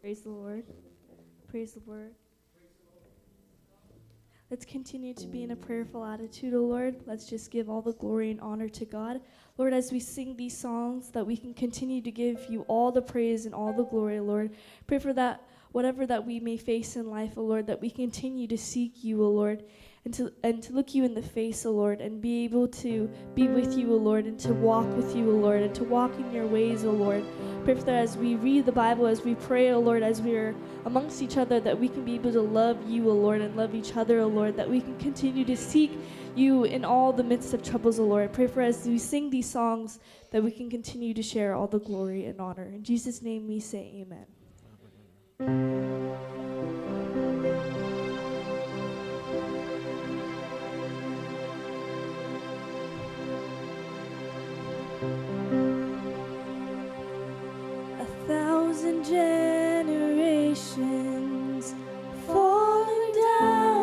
Praise the Lord. Praise the Lord. Let's continue to be in a prayerful attitude, O Lord. Let's just give all the glory and honor to God. Lord, as we sing these songs, that we can continue to give you all the praise and all the glory, Lord. Pray for that, whatever that we may face in life, O Lord, that we continue to seek you, O Lord, and to look you in the face, O Lord, and be able to be with you, O Lord, and to walk with you, O Lord, and to walk in your ways, O Lord. Pray for that as we read the Bible, as we pray, O Lord, as we are amongst each other, that we can be able to love you, O Lord, and love each other, O Lord, that we can continue to seek you in all the midst of troubles, O Lord. Pray for as we sing these songs, that we can continue to share all the glory and honor. In Jesus' name we say amen. Generations falling down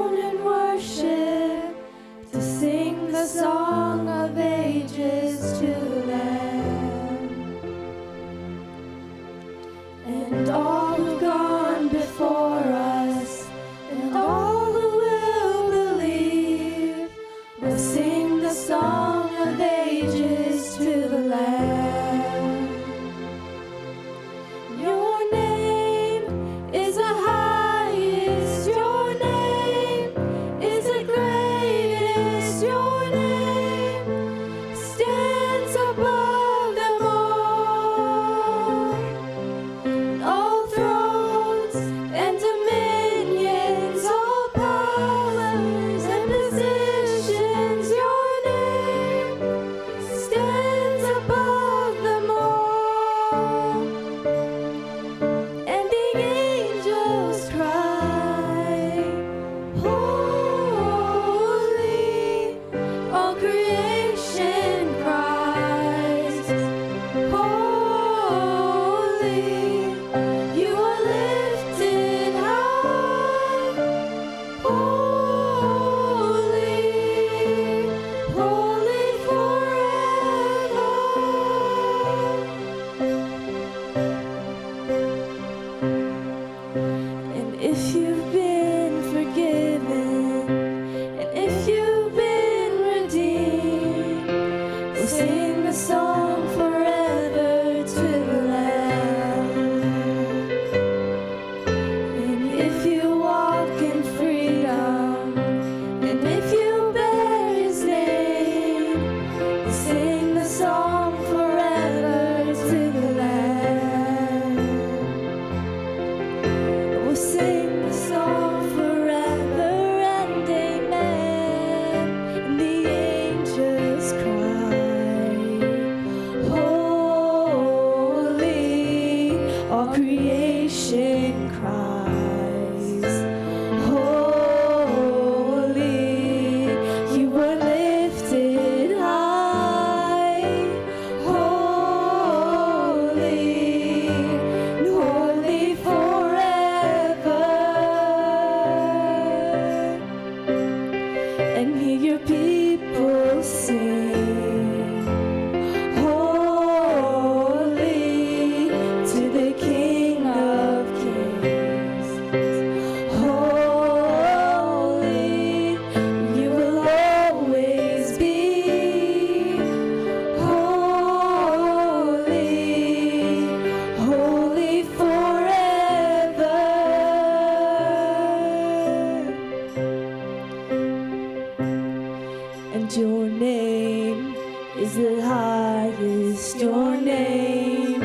is the highest. Your name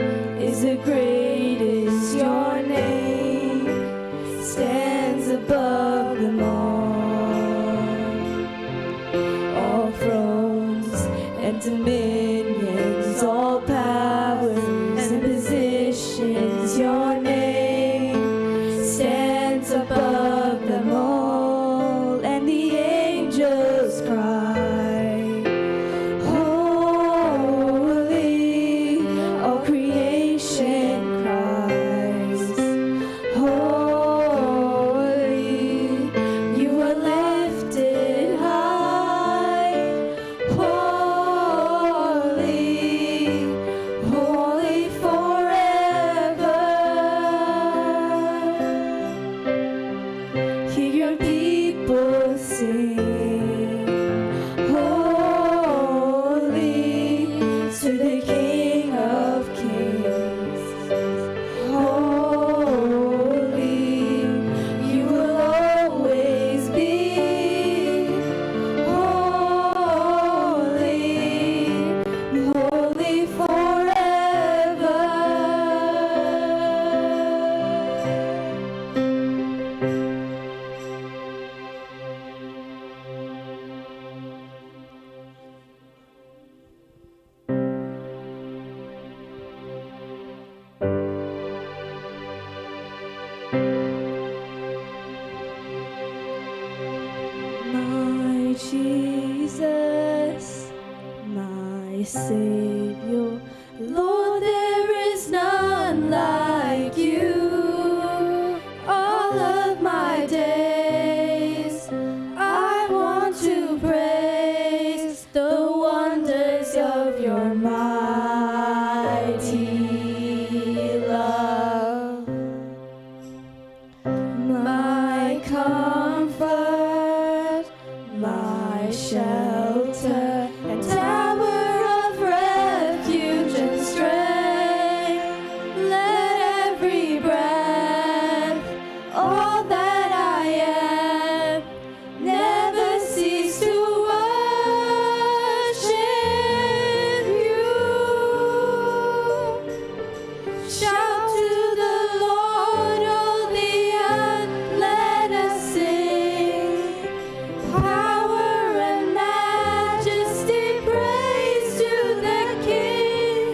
is the greatest. Your name stands above them all thrones and dominions, all powers and positions. Your name stands above them all, and the angels cry, holy. All creation cries, holy. You are lifted high, holy, holy forever. Hear your people sing, holy to the King of Kings. Holy, you will always be. Holy, holy forever. My Jesus, my Savior, Lord, there is none like you. All of my days, I want to praise the wonders of your mighty love. My comfort, my shelter, and tower of refuge and strength. Let every breath, all that I am, never cease to worship you. Shout to the Lord, all the earth, let us sing. Power and majesty, praise to the King.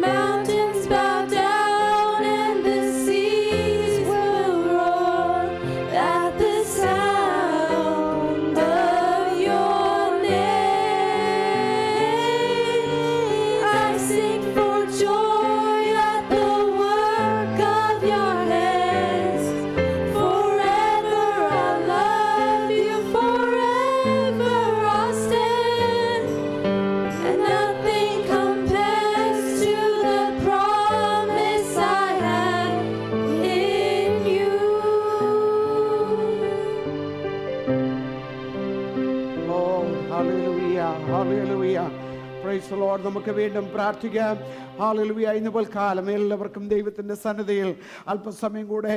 Mountains bow down and the seas will roar at the sound of your name. I sing for joy at the work of your hands. Forever I'll love you, forever I'll stand. And nothing compares to the promise I have in you. Oh, hallelujah, hallelujah. Praise the Lord. നമുക്ക് വീണ്ടും പ്രാർത്ഥിക്കാം. Hallelujah. ഇന്ന് പൽക്കാലം എല്ലാവർക്കും ദൈവത്തിന്റെ സന്നിധിയിൽ അല്പസമയം കൂടെ